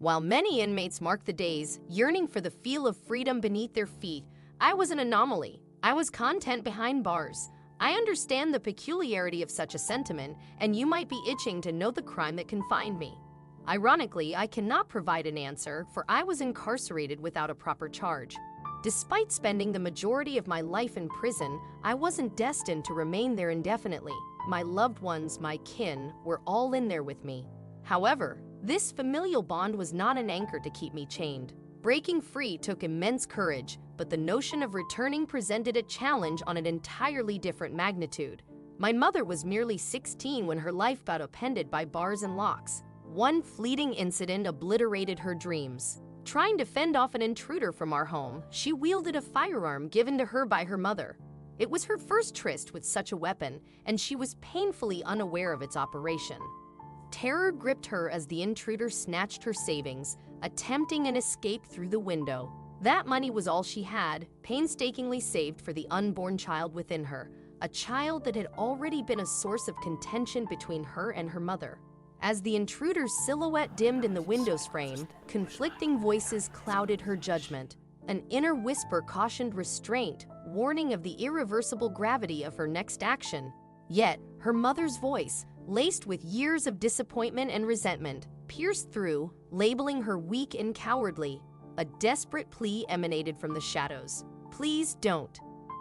While many inmates marked the days, yearning for the feel of freedom beneath their feet, I was an anomaly. I was content behind bars. I understand the peculiarity of such a sentiment, and you might be itching to know the crime that confined me. Ironically, I cannot provide an answer, for I was incarcerated without a proper charge. Despite spending the majority of my life in prison, I wasn't destined to remain there indefinitely. My loved ones, my kin, were all in there with me. However, this familial bond was not an anchor to keep me chained. Breaking free took immense courage, but the notion of returning presented a challenge on an entirely different magnitude. My mother was merely 16 when her life got upended by bars and locks. One fleeting incident obliterated her dreams. Trying to fend off an intruder from our home, she wielded a firearm given to her by her mother. It was her first tryst with such a weapon, and she was painfully unaware of its operation. Terror gripped her as the intruder snatched her savings, attempting an escape through the window. That money was all she had, painstakingly saved for the unborn child within her, a child that had already been a source of contention between her and her mother. As the intruder's silhouette dimmed in the window's frame, conflicting voices clouded her judgment. An inner whisper cautioned restraint, warning of the irreversible gravity of her next action. Yet, her mother's voice, laced with years of disappointment and resentment, pierced through, labeling her weak and cowardly. A desperate plea emanated from the shadows. "Please don't."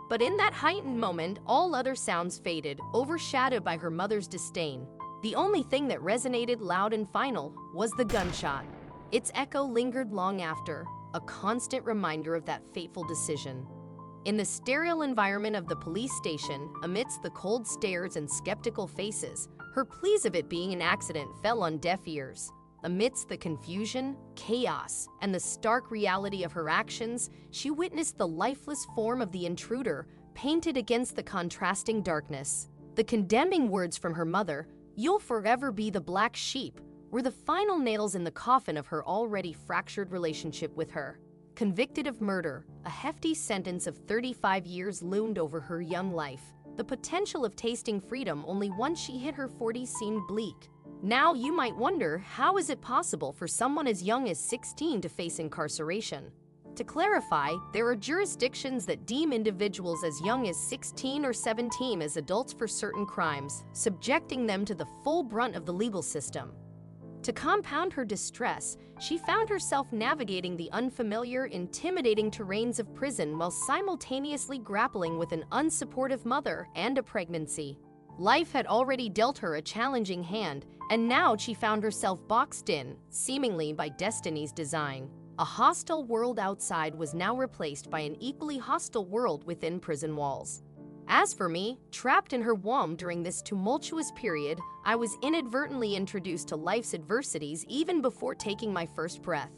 But in that heightened moment, all other sounds faded, overshadowed by her mother's disdain. The only thing that resonated loud and final was the gunshot. Its echo lingered long after, a constant reminder of that fateful decision. In the sterile environment of the police station, amidst the cold stares and skeptical faces, her pleas of it being an accident fell on deaf ears. Amidst the confusion, chaos, and the stark reality of her actions, she witnessed the lifeless form of the intruder painted against the contrasting darkness. The condemning words from her mother, "You'll forever be the black sheep," were the final nails in the coffin of her already fractured relationship with her. Convicted of murder, a hefty sentence of 35 years loomed over her young life. The potential of tasting freedom only once she hit her 40s seemed bleak. Now you might wonder, how is it possible for someone as young as 16 to face incarceration? To clarify, there are jurisdictions that deem individuals as young as 16 or 17 as adults for certain crimes, subjecting them to the full brunt of the legal system. To compound her distress, she found herself navigating the unfamiliar, intimidating terrains of prison while simultaneously grappling with an unsupportive mother and a pregnancy. Life had already dealt her a challenging hand, and now she found herself boxed in, seemingly by destiny's design. A hostile world outside was now replaced by an equally hostile world within prison walls. As for me, trapped in her womb during this tumultuous period, I was inadvertently introduced to life's adversities even before taking my first breath.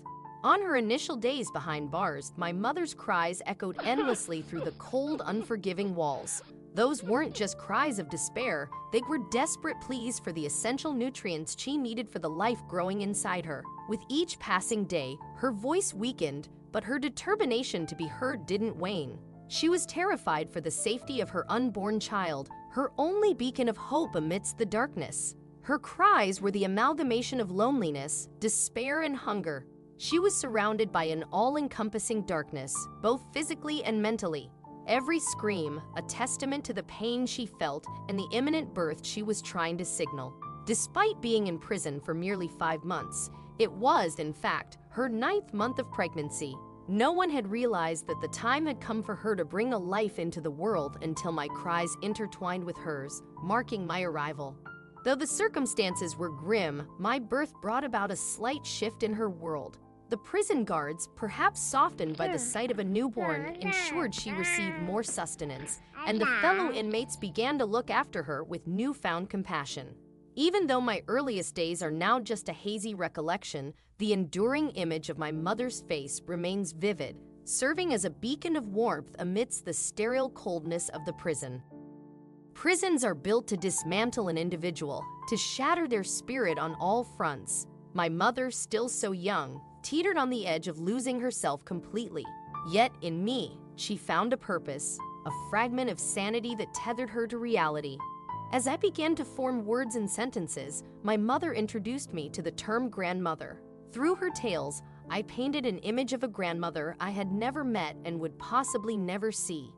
On her initial days behind bars, my mother's cries echoed endlessly through the cold, unforgiving walls. Those weren't just cries of despair, they were desperate pleas for the essential nutrients she needed for the life growing inside her. With each passing day, her voice weakened, but her determination to be heard didn't wane. She was terrified for the safety of her unborn child, her only beacon of hope amidst the darkness. Her cries were the amalgamation of loneliness, despair, and hunger. She was surrounded by an all-encompassing darkness, both physically and mentally. Every scream, a testament to the pain she felt and the imminent birth she was trying to signal. Despite being in prison for merely 5 months, it was, in fact, her 9th month of pregnancy. No one had realized that the time had come for her to bring a life into the world until my cries intertwined with hers, marking my arrival. Though the circumstances were grim, my birth brought about a slight shift in her world. The prison guards, perhaps softened by the sight of a newborn, ensured she received more sustenance, and the fellow inmates began to look after her with newfound compassion. Even though my earliest days are now just a hazy recollection, the enduring image of my mother's face remains vivid, serving as a beacon of warmth amidst the sterile coldness of the prison. Prisons are built to dismantle an individual, to shatter their spirit on all fronts. My mother, still so young, teetered on the edge of losing herself completely. Yet in me, she found a purpose, a fragment of sanity that tethered her to reality. As I began to form words and sentences, my mother introduced me to the term grandmother. Through her tales, I painted an image of a grandmother I had never met and would possibly never see.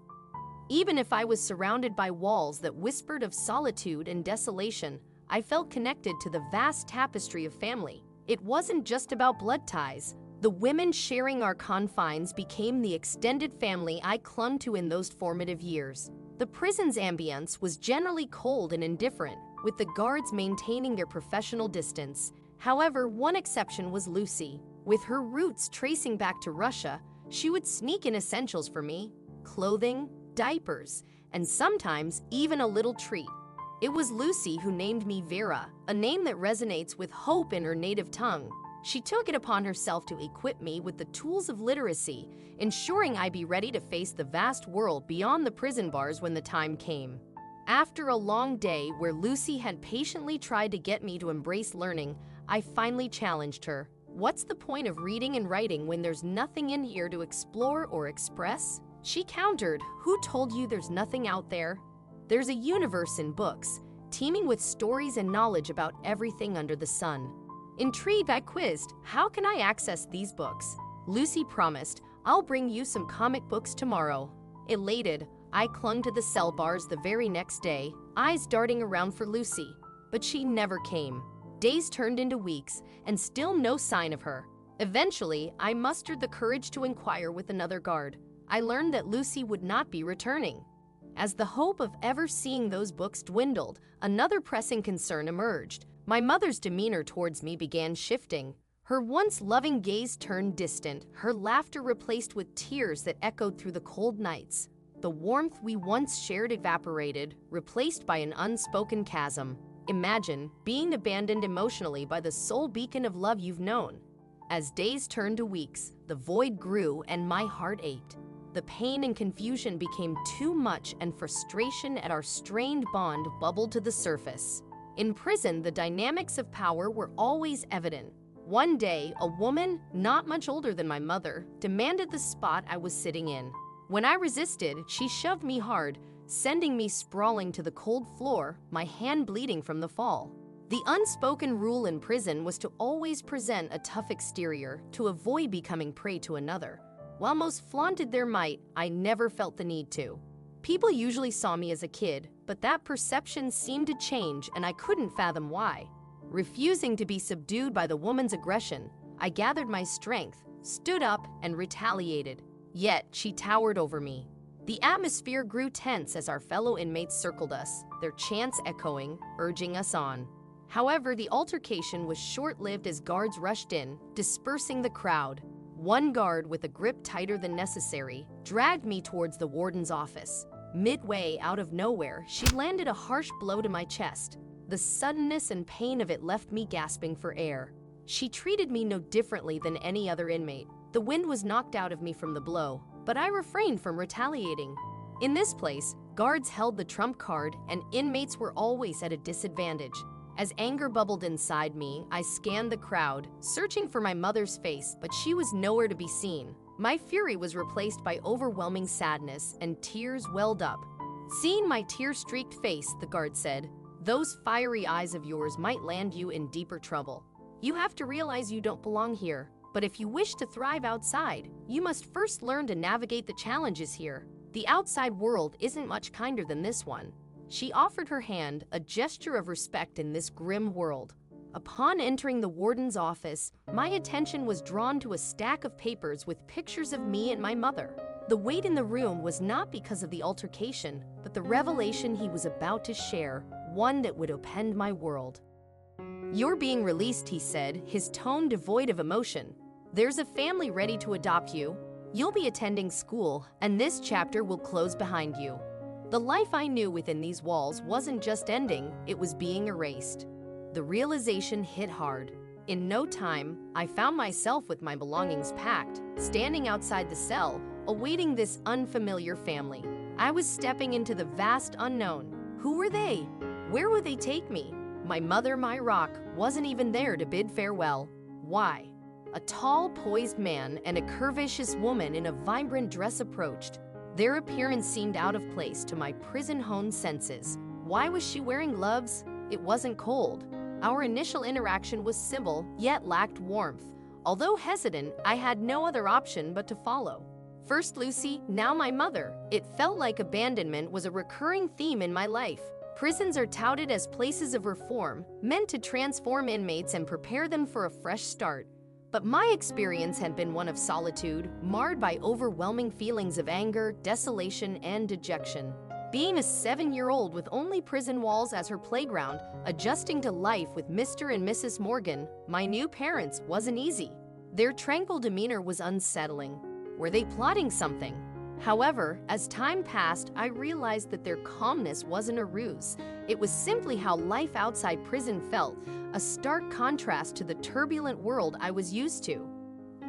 Even if I was surrounded by walls that whispered of solitude and desolation, I felt connected to the vast tapestry of family. It wasn't just about blood ties. The women sharing our confines became the extended family I clung to in those formative years. The prison's ambience was generally cold and indifferent, with the guards maintaining their professional distance. However, one exception was Lucy. With her roots tracing back to Russia, she would sneak in essentials for me: clothing, diapers, and sometimes even a little treat. It was Lucy who named me Vera, a name that resonates with hope in her native tongue. She took it upon herself to equip me with the tools of literacy, ensuring I be ready to face the vast world beyond the prison bars when the time came. After a long day where Lucy had patiently tried to get me to embrace learning, I finally challenged her. What's the point of reading and writing when there's nothing in here to explore or express? She countered, who told you there's nothing out there? There's a universe in books, teeming with stories and knowledge about everything under the sun. Intrigued, I quizzed, how can I access these books? Lucy promised, I'll bring you some comic books tomorrow. Elated, I clung to the cell bars the very next day, eyes darting around for Lucy. But she never came. Days turned into weeks, and still no sign of her. Eventually, I mustered the courage to inquire with another guard. I learned that Lucy would not be returning. As the hope of ever seeing those books dwindled, another pressing concern emerged. My mother's demeanor towards me began shifting. Her once loving gaze turned distant, her laughter replaced with tears that echoed through the cold nights. The warmth we once shared evaporated, replaced by an unspoken chasm. Imagine being abandoned emotionally by the sole beacon of love you've known. As days turned to weeks, the void grew and my heart ached. The pain and confusion became too much, and frustration at our strained bond bubbled to the surface. In prison, the dynamics of power were always evident. One day, a woman, not much older than my mother, demanded the spot I was sitting in. When I resisted, she shoved me hard, sending me sprawling to the cold floor, my hand bleeding from the fall. The unspoken rule in prison was to always present a tough exterior to avoid becoming prey to another. While most flaunted their might, I never felt the need to. People usually saw me as a kid, but that perception seemed to change and I couldn't fathom why. Refusing to be subdued by the woman's aggression, I gathered my strength, stood up, and retaliated. Yet, she towered over me. The atmosphere grew tense as our fellow inmates circled us, their chants echoing, urging us on. However, the altercation was short-lived as guards rushed in, dispersing the crowd. One guard, with a grip tighter than necessary, dragged me towards the warden's office. Midway, out of nowhere, she landed a harsh blow to my chest. The suddenness and pain of it left me gasping for air. She treated me no differently than any other inmate. The wind was knocked out of me from the blow, but I refrained from retaliating. In this place, guards held the trump card and inmates were always at a disadvantage. As anger bubbled inside me, I scanned the crowd, searching for my mother's face, but she was nowhere to be seen. My fury was replaced by overwhelming sadness, and tears welled up. Seeing my tear-streaked face, the guard said, "Those fiery eyes of yours might land you in deeper trouble. You have to realize you don't belong here, but if you wish to thrive outside, you must first learn to navigate the challenges here. The outside world isn't much kinder than this one." She offered her hand, a gesture of respect in this grim world. Upon entering the warden's office, my attention was drawn to a stack of papers with pictures of me and my mother. The weight in the room was not because of the altercation, but the revelation he was about to share, one that would upend my world. "You're being released," he said, his tone devoid of emotion. "There's a family ready to adopt you. You'll be attending school, and this chapter will close behind you." The life I knew within these walls wasn't just ending, it was being erased. The realization hit hard. In no time, I found myself with my belongings packed, standing outside the cell, awaiting this unfamiliar family. I was stepping into the vast unknown. Who were they? Where would they take me? My mother, my rock, wasn't even there to bid farewell. Why? A tall, poised man and a curvaceous woman in a vibrant dress approached. Their appearance seemed out of place to my prison-honed senses. Why was she wearing gloves? It wasn't cold. Our initial interaction was civil, yet lacked warmth. Although hesitant, I had no other option but to follow. First Lucy, now my mother. It felt like abandonment was a recurring theme in my life. Prisons are touted as places of reform, meant to transform inmates and prepare them for a fresh start. But my experience had been one of solitude, marred by overwhelming feelings of anger, desolation, and dejection. Being a 7-year-old with only prison walls as her playground, adjusting to life with Mr. and Mrs. Morgan, my new parents, wasn't easy. Their tranquil demeanor was unsettling. Were they plotting something? However, as time passed, I realized that their calmness wasn't a ruse. It was simply how life outside prison felt, a stark contrast to the turbulent world I was used to.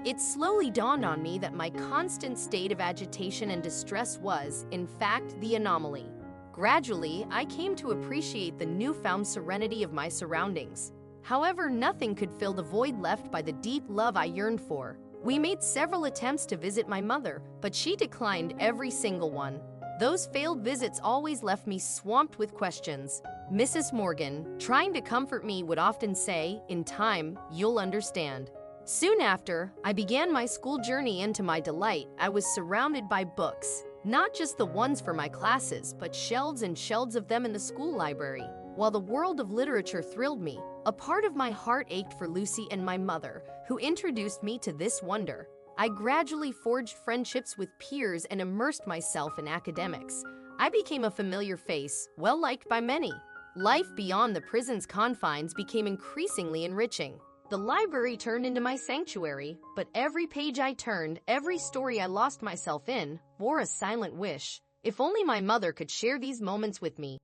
It slowly dawned on me that my constant state of agitation and distress was, in fact, the anomaly. Gradually, I came to appreciate the newfound serenity of my surroundings. However, nothing could fill the void left by the deep love I yearned for. We made several attempts to visit my mother, but she declined every single one. Those failed visits always left me swamped with questions. Mrs. Morgan, trying to comfort me, would often say, "In time, you'll understand." Soon after, I began my school journey, and to my delight, I was surrounded by books. Not just the ones for my classes, but shelves and shelves of them in the school library. While the world of literature thrilled me, a part of my heart ached for Lucy and my mother, who introduced me to this wonder. I gradually forged friendships with peers and immersed myself in academics. I became a familiar face, well-liked by many. Life beyond the prison's confines became increasingly enriching. The library turned into my sanctuary, but every page I turned, every story I lost myself in, bore a silent wish. If only my mother could share these moments with me.